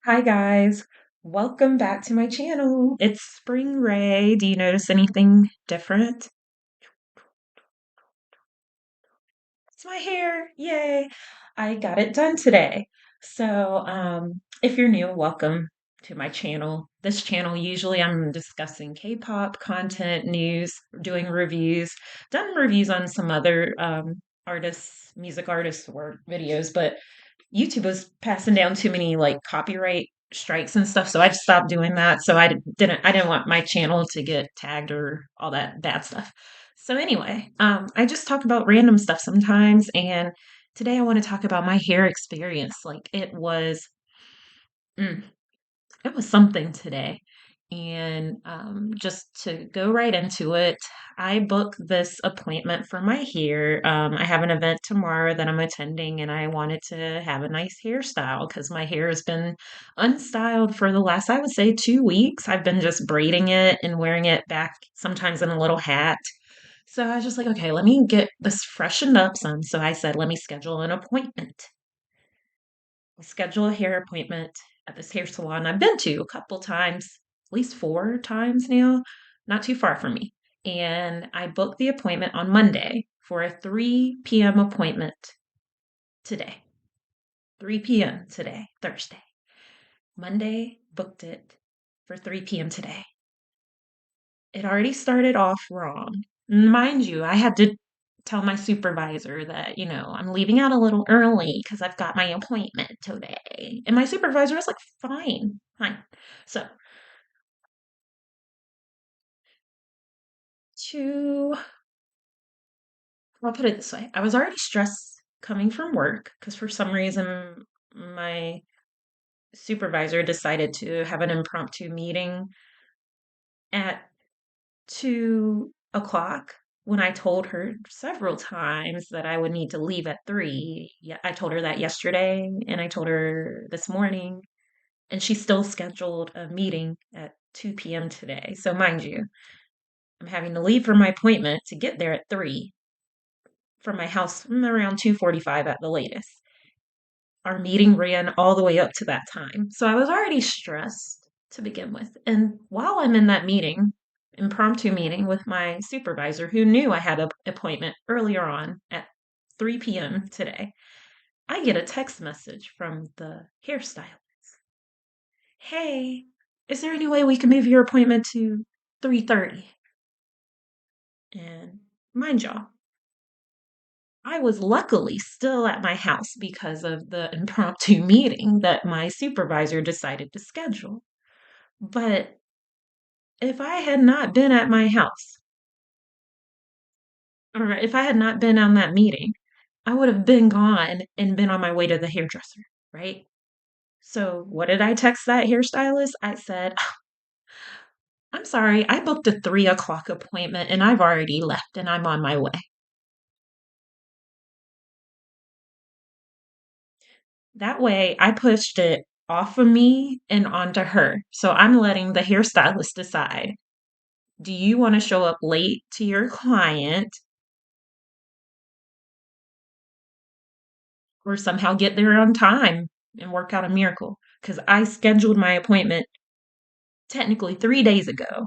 Hi guys, welcome back to my channel. It's Spring Ray. Do you notice anything different? It's my hair. Yay. I got it done today. If you're new, welcome to my channel. This channel, usually I'm discussing K-pop content, news, doing reviews, done reviews on some other artists, music artists work videos, but YouTube was passing down too many like copyright strikes and stuff, so I just stopped doing that. So I didn't want my channel to get tagged or all that bad stuff. So anyway, I just talk about random stuff sometimes, and today I want to talk about my hair experience. Like mm, it was something today. And just to go right into it, I booked this appointment for my hair. I have an event tomorrow that I'm attending, and I wanted to have a nice hairstyle because my hair has been unstyled for the last, I would say, 2 weeks. I've been just braiding it and wearing it back sometimes in a little hat. So I was just like, okay, let me get this freshened up some. So I said, let me schedule an appointment. I schedule a hair appointment at this hair salon I've been to a couple times, at least 4 times now, not too far from me. And I booked the appointment on Monday for a 3 p.m. appointment today. 3 p.m. today, Thursday. Monday, booked it for 3 p.m. today. It already started off wrong. Mind you, I had to tell my supervisor that, I'm leaving out a little early because I've got my appointment today. And my supervisor was like, fine, fine. So, to, I'll put it this way, I was already stressed coming from work because for some reason my supervisor decided to have an impromptu meeting at 2 o'clock when I told her several times that I would need to leave at 3. Yeah, I told her that yesterday and I told her this morning, and she still scheduled a meeting at 2 p.m. today. So, mind you, I'm having to leave for my appointment to get there at 3 from my house around 2:45 at the latest. Our meeting ran all the way up to that time. So I was already stressed to begin with. And while I'm in that meeting, impromptu meeting with my supervisor, who knew I had an appointment earlier on at 3 p.m. today, I get a text message from the hairstylist. Hey, is there any way we can move your appointment to 3:30? And mind y'all, I was luckily still at my house because of the impromptu meeting that my supervisor decided to schedule. But if I had not been at my house, or if I had not been on that meeting, I would have been gone and been on my way to the hairdresser, right? So, what did I text that hairstylist? I said, I'm sorry, I booked a 3 o'clock appointment and I've already left and I'm on my way. That way, I pushed it off of me and onto her. So, I'm letting the hairstylist decide. Do you want to show up late to your client or somehow get there on time and work out a miracle? Because I scheduled my appointment technically 3 days ago,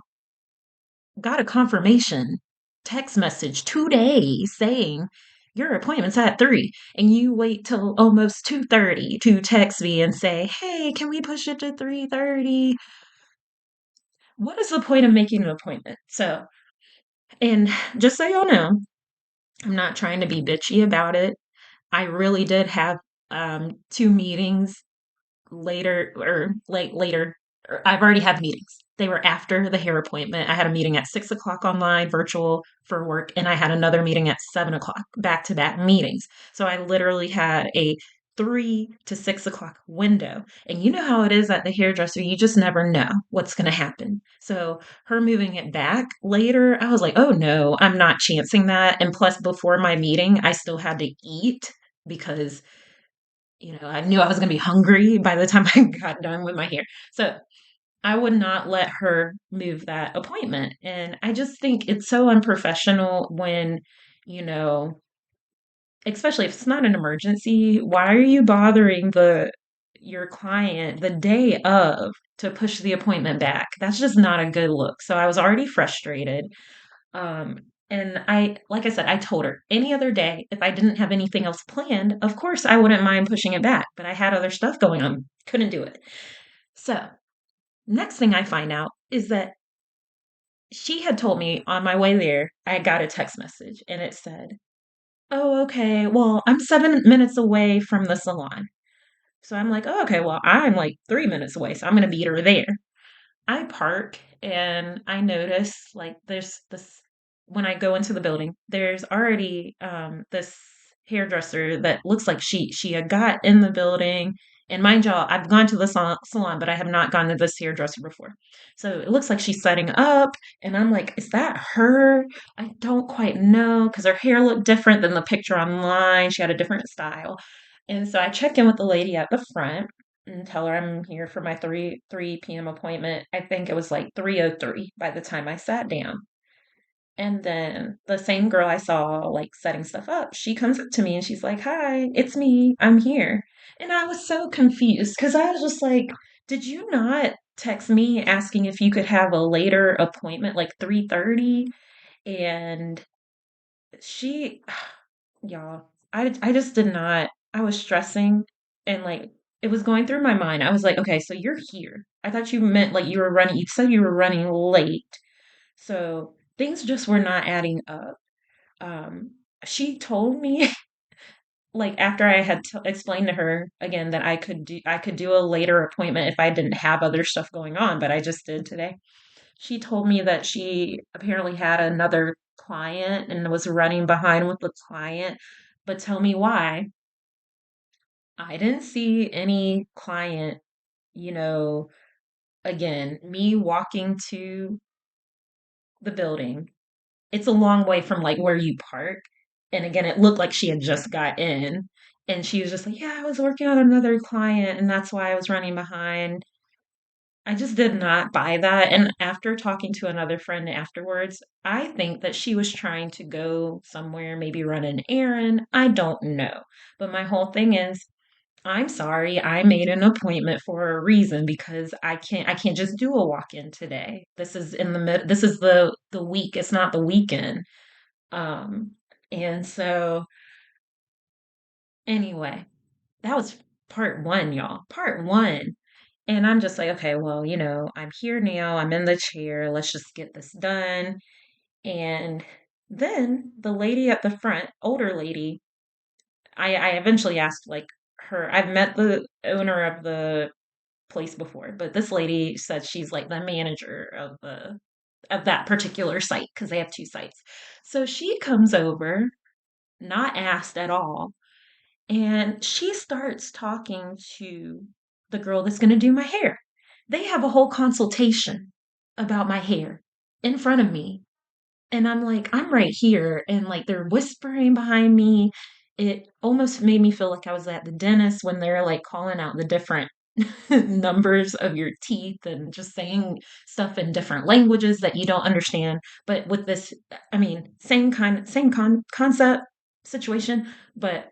got a confirmation text message 2 days saying your appointment's at 3, and you wait till almost 2:30 to text me and say, hey, can we push it to 3:30? What is the point of making an appointment? So, and just so y'all know, I'm not trying to be bitchy about it. I really did have 2 meetings later or later. I've already had meetings. They were after the hair appointment. I had a meeting at 6 o'clock online, virtual for work, and I had another meeting at 7 o'clock, back to back meetings. So I literally had a 3 to 6 o'clock window. And you know how it is at the hairdresser, you just never know what's going to happen. So her moving it back later, I was like, oh no, I'm not chancing that. And plus, before my meeting, I still had to eat because I knew I was going to be hungry by the time I got done with my hair. So I would not let her move that appointment. And I just think it's so unprofessional when, you know, especially if it's not an emergency, why are you bothering the your client the day of to push the appointment back. That's just not a good look. So I was already frustrated. Um, and like I said, I told her any other day, if I didn't have anything else planned, of course I wouldn't mind pushing it back, but I had other stuff going on. Couldn't do it. So, next thing I find out is that she had told me on my way there, I got a text message and it said, "Oh, okay. Well, I'm 7 minutes away from the salon." So I'm like, "Oh, okay. Well, I'm like 3 minutes away. So I'm going to beat her there." I park and I notice like there's this when I go into the building, there's already this hairdresser that looks like she had got in the building. And mind y'all, I've gone to the salon, but I have not gone to this hairdresser before. So it looks like she's setting up, and I'm like, is that her? I don't quite know because her hair looked different than the picture online. She had a different style. And so I check in with the lady at the front and tell her I'm here for my 3 p.m. appointment. I think it was like 3:03 by the time I sat down. And then the same girl I saw like setting stuff up, she comes up to me and she's like, "Hi, it's me. I'm here." And I was so confused because I was just like, "Did you not text me asking if you could have a later appointment like 3:30?" And she y'all, I just did not. I was stressing and like it was going through my mind. I was like, "Okay, so you're here. I thought you meant like you were running, you said you were running late." So things just were not adding up. Um, she told me like after I had explained to her again that I could do a later appointment if I didn't have other stuff going on, but I just did today. She told me that she apparently had another client and was running behind with the client. But tell me why. I didn't see any client, you know, again, me walking to the building. It's a long way from like where you park. And again, it looked like she had just got in. And she was just like, "Yeah, I was working on another client and that's why I was running behind." I just did not buy that. And after talking to another friend afterwards, I think that she was trying to go somewhere, maybe run an errand. I don't know. But my whole thing is, I'm sorry, I made an appointment for a reason because I can't just do a walk-in today. This is in the mid this is the week, it's not the weekend. Um and so anyway, that was part 1, y'all. Part 1. And I'm just like, okay, well, I'm here now. I'm in the chair. Let's just get this done. And then the lady at the front, older lady, I eventually asked like her, I've met the owner of the place before, but this lady said she's like the manager of that particular site because they have 2 sites. So she comes over, not asked at all, and she starts talking to the girl that's going to do my hair. They have a whole consultation about my hair in front of me. And I'm like, I'm right here. And like they're whispering behind me. It almost made me feel like I was at the dentist when they're like calling out the different numbers of your teeth and just saying stuff in different languages that you don't understand. But with this, I mean, concept situation, but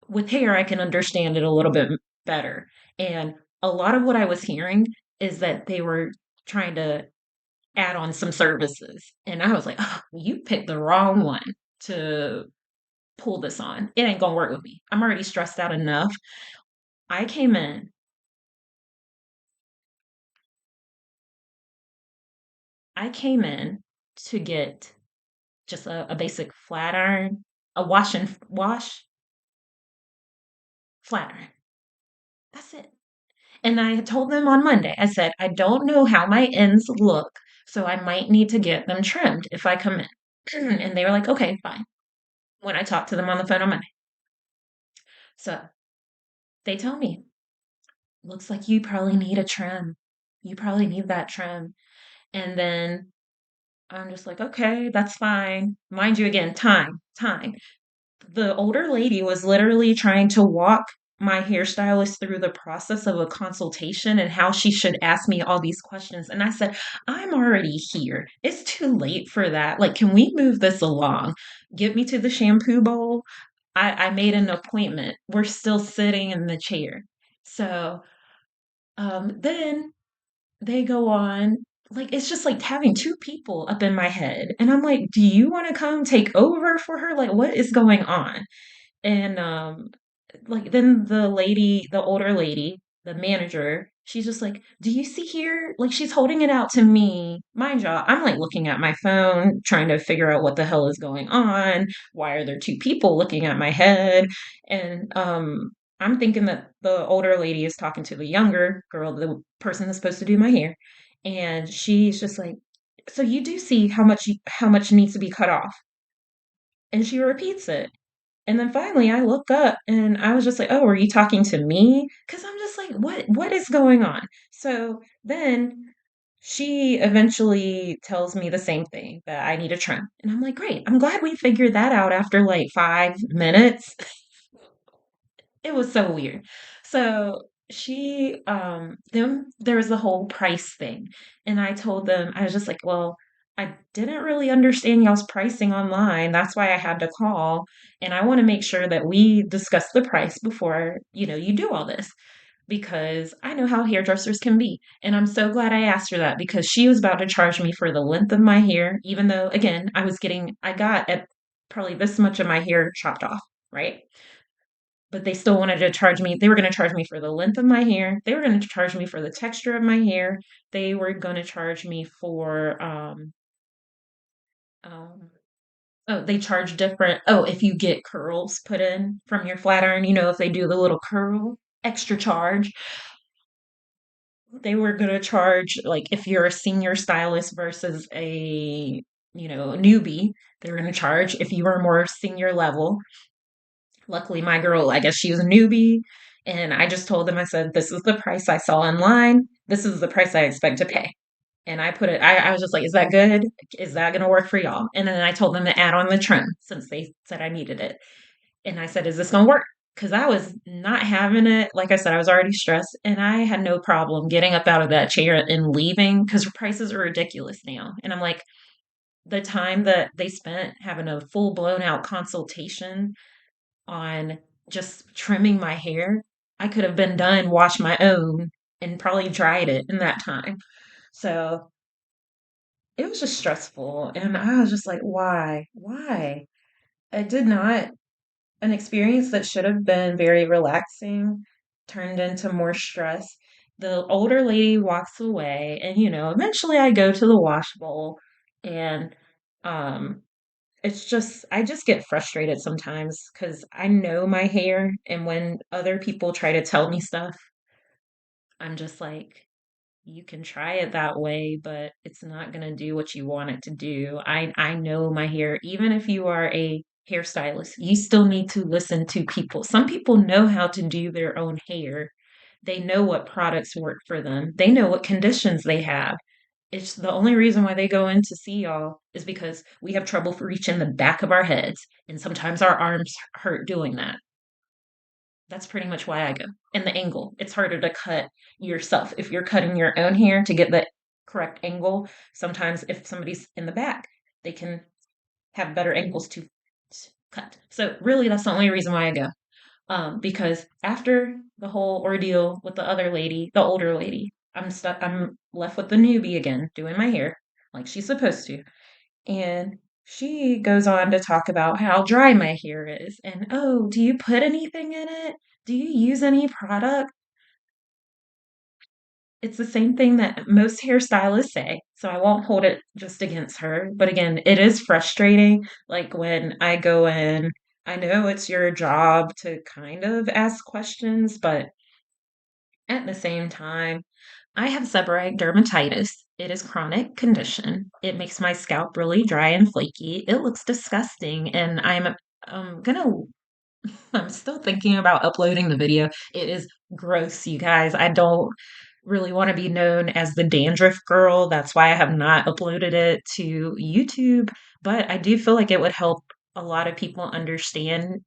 with hair, I can understand it a little bit better. And a lot of what I was hearing is that they were trying to add on some services. And I was like, oh, you picked the wrong one to pull this on. It ain't gonna work with me. I'm already stressed out enough. I came in, I came in to get just a basic flat iron, a wash flat iron. That's it. And I had told them on Monday, I said, I don't know how my ends look, so I might need to get them trimmed if I come in. And they were like, okay, fine. When I talked to them on the phone on Monday. So they tell me, looks like you probably need a trim. You probably need that trim. And then I'm just like, okay, that's fine. Mind you, again, time. The older lady was literally trying to walk my hairstylist through the process of a consultation and how she should ask me all these questions. And I said, I'm already here. It's too late for that. Like, can we move this along? Get me to the shampoo bowl. I made an appointment. We're still sitting in the chair. So then they go on, like, it's just like having two people up in my head. And I'm like, do you want to come take over for her? Like, what is going on? And like then the older lady, the manager, she's just like, "Do you see here?" Like she's holding it out to me. Mind you, I'm like looking at my phone, trying to figure out what the hell is going on. Why are there two people looking at my head? And I'm thinking that the older lady is talking to the younger girl, the person that's supposed to do my hair, and she's just like, "So you do see how much needs to be cut off?" And she repeats it. And then finally I look up and I was just like, "Oh, are you talking to me?" Because I'm just like, what is going on? So then she eventually tells me the same thing that I need a trim. And I'm like, great. I'm glad we figured that out after like 5 minutes. It was so weird. So then there was the whole price thing. And I told them, I was just like, well, I didn't really understand y'all's pricing online. That's why I had to call. And I want to make sure that we discuss the price before, you do all this because I know how hairdressers can be. And I'm so glad I asked her that because she was about to charge me for the length of my hair, even though, again, I got at probably this much of my hair chopped off, right? But they still wanted to charge me. They were going to charge me for the length of my hair. They were going to charge me for the texture of my hair. They were going to charge me for um oh, they charge different. Oh, if you get curls put in from your flat iron, if they do the little curl extra charge, they were going to charge like if you're a senior stylist versus a newbie, they were going to charge if you were more senior level. Luckily, my girl, I guess she was a newbie. And I just told them, I said, this is the price I saw online. This is the price I expect to pay. And I was just like, is that good? Is that going to work for y'all? And then I told them to add on the trim since they said I needed it. And I said, is this going to work? Because I was not having it. Like I said, I was already stressed and I had no problem getting up out of that chair and leaving because prices are ridiculous now. And I'm like, the time that they spent having a full blown out consultation on just trimming my hair. I could have been done, washed my own, and probably dried it in that time. So it was just stressful. And I was just like, why? Why? I did not, an experience that should have been very relaxing turned into more stress. The older lady walks away, and eventually I go to the wash bowl and um it's just I just get frustrated sometimes because I know my hair, and when other people try to tell me stuff, I'm just like, you can try it that way, but it's not gonna do what you want it to do. I know my hair. Even if you are a hairstylist, you still need to listen to people. Some people know how to do their own hair. They know what products work for them. They know what conditions they have. It's the only reason why they go in to see y'all is because we have trouble for reaching the back of our heads, and sometimes our arms hurt doing that. That's pretty much why I go. And the angle. It's harder to cut yourself. If you're cutting your own hair to get the correct angle, sometimes if somebody's in the back, they can have better angles to cut. So really that's the only reason why I go. Because after the whole ordeal with the other lady, the older lady, I'm left with the newbie again, doing my hair like she's supposed to. And she goes on to talk about how dry my hair is. And oh, do you put anything in it? Do you use any product? It's the same thing that most hairstylists say. So I won't hold it just against her. But again, it is frustrating. Like when I go in, I know it's your job to kind of ask questions, but at the same time, I have seborrheic dermatitis. It is chronic condition. It makes my scalp really dry and flaky. It looks disgusting, and gonna I'm still thinking about uploading the video. It is gross, you guys. I don't really want to be known as the dandruff girl. That's why I have not uploaded it to YouTube. But I do feel like it would help a lot of people understand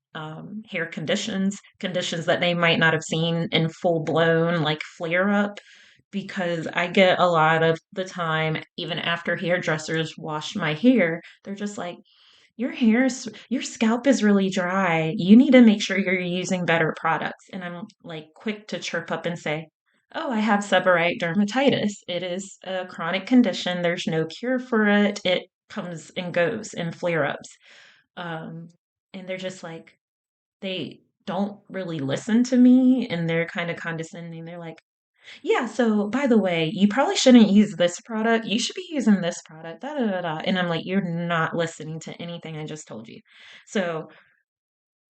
hair conditions that they might not have seen in full blown, like flare up. Because I get a lot of the time, even after hairdressers wash my hair, they're just like, your scalp is really dry. You need to make sure you're using better products." And I'm like quick to chirp up and say, "Oh, I have seborrheic dermatitis. It is a chronic condition. There's no cure for it. It comes and goes in flare-ups." Um, and they're just like, they don't really listen to me and they're kind of condescending. They're like, "Yeah, so by the way, you probably shouldn't use this product. You should be using this product." Da, da, da, da. And I'm like, "You're not listening to anything I just told you." So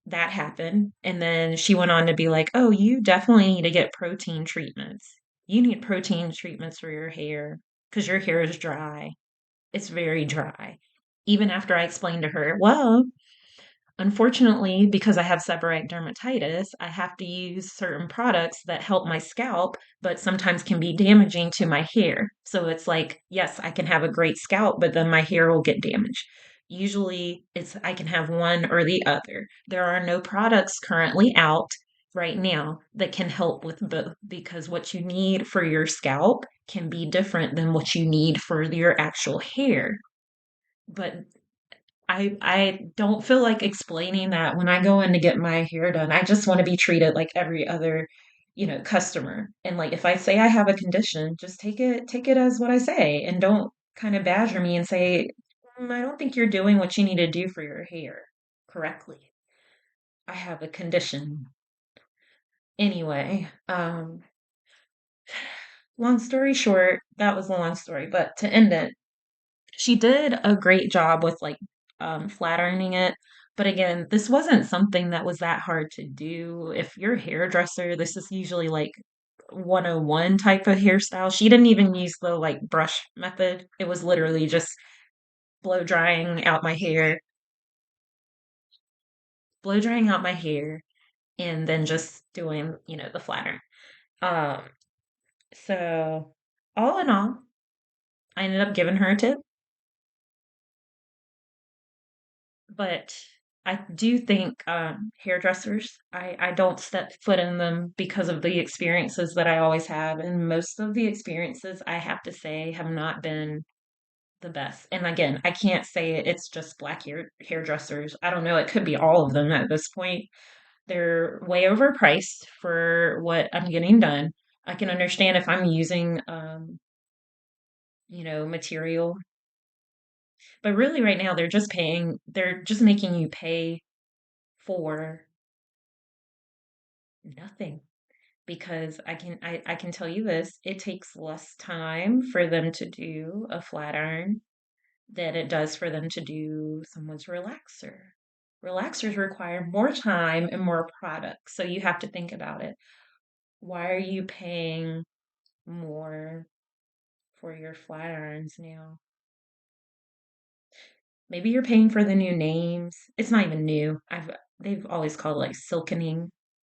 that happened. And then she went on to be like, "Oh, you definitely need to get protein treatments. You need protein treatments for your hair because your hair is dry. It's very dry." Even after I explained to her, well, unfortunately, because I have seborrheic dermatitis, I have to use certain products that help my scalp, but sometimes can be damaging to my hair. So it's like, yes, I can have a great scalp, but then my hair will get damaged. Usually, it's I can have one or the other. There are no products currently out right now that can help with both because what you need for your scalp can be different than what you need for your actual hair. But I don't feel like explaining that when I go in to get my hair done. I just want to be treated like every other, customer. And like if I say I have a condition, just take it as what I say and don't kind of badger me and say, I don't think you're doing what you need to do for your hair correctly. I have a condition." Anyway, long story short, that was a long story, but to end it, she did a great job with like flat ironing it. But again, this wasn't something that was that hard to do. If you're a hairdresser, this is usually like 101 type of hairstyle. She didn't even use the like brush method. It was literally just blow drying out my hair, blow drying out my hair, and then just doing, the flat iron. Um, so all in all, I ended up giving her a tip. But I do think hairdressers, I don't step foot in them because of the experiences that I always have. And most of the experiences, I have to say, have not been the best. And again, I can't say it's just black hairdressers. I don't know. It could be all of them at this point. They're way overpriced for what I'm getting done. I can understand if I'm using, material, but really right now they're just making you pay for nothing because I can tell you this, it takes less time for them to do a flat iron than it does for them to do someone's relaxer. Relaxers require more time and more products, so you have to think about it. Why are you paying more for your flat irons now? Maybe you're paying for the new names. It's not even new. They've always called it like silkening.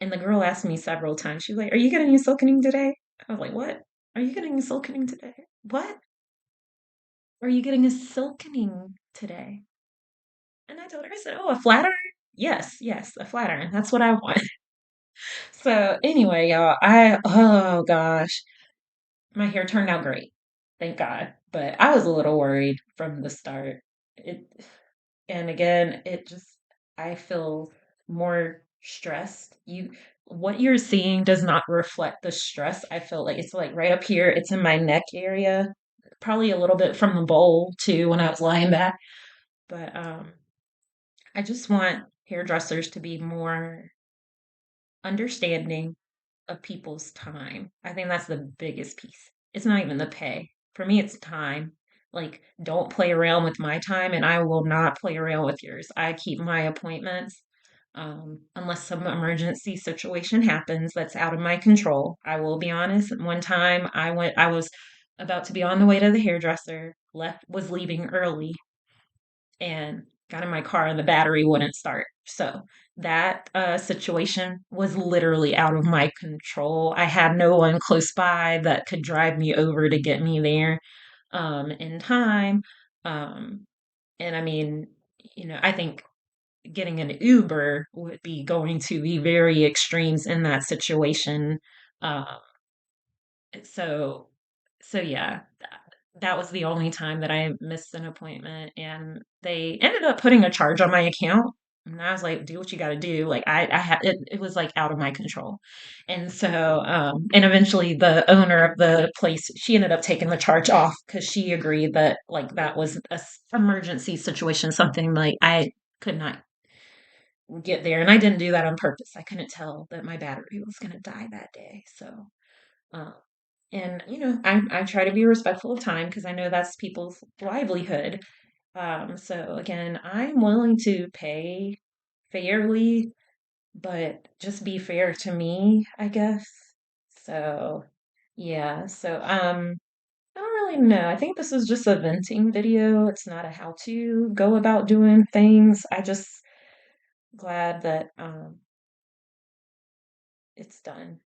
And the girl asked me several times, she was like, "Are you getting a silkening today?" I was like, "What? Are you getting a silkening today? What? Are you getting a silkening today?" And I told her, I said, "Oh, a flat iron? Yes, yes, a flat iron. That's what I want." So anyway, y'all, oh gosh, my hair turned out great. Thank God. But I was a little worried from the start. It And again, I feel more stressed. What you're seeing does not reflect the stress. I feel like it's like right up here, it's in my neck area, probably a little bit from the bowl too when I was lying back. But I just want hairdressers to be more understanding of people's time. I think that's the biggest piece. It's not even the pay. For me, it's time. Like, don't play around with my time, and I will not play around with yours. I keep my appointments unless some emergency situation happens that's out of my control. I will be honest. One time I was about to be on the way to the hairdresser, was leaving early and got in my car and the battery wouldn't start. So that situation was literally out of my control. I had no one close by that could drive me over to get me there in time. Um, and I mean, I think getting an Uber would be going to the very extremes in that situation. Um, so, so yeah, That was the only time that I missed an appointment, and they ended up putting a charge on my account. And I was like, "Do what you got to do." Like I had it, it was like out of my control, and so and eventually the owner of the place, she ended up taking the charge off because she agreed that like that was a emergency situation, something like I could not get there, and I didn't do that on purpose. I couldn't tell that my battery was going to die that day, so. Um, and I try to be respectful of time because I know that's people's livelihood. So again, I'm willing to pay fairly, but just be fair to me, I guess. So yeah, so I don't really know. I think this is just a venting video. It's not a how to go about doing things. I just glad that it's done.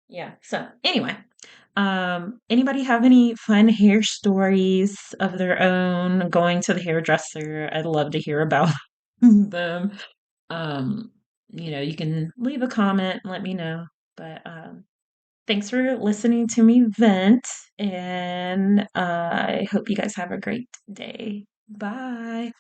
Yeah. So anyway, anybody have any fun hair stories of their own going to the hairdresser? I'd love to hear about them. Um, you can leave a comment and let me know. But thanks for listening to me vent, and I hope you guys have a great day. Bye.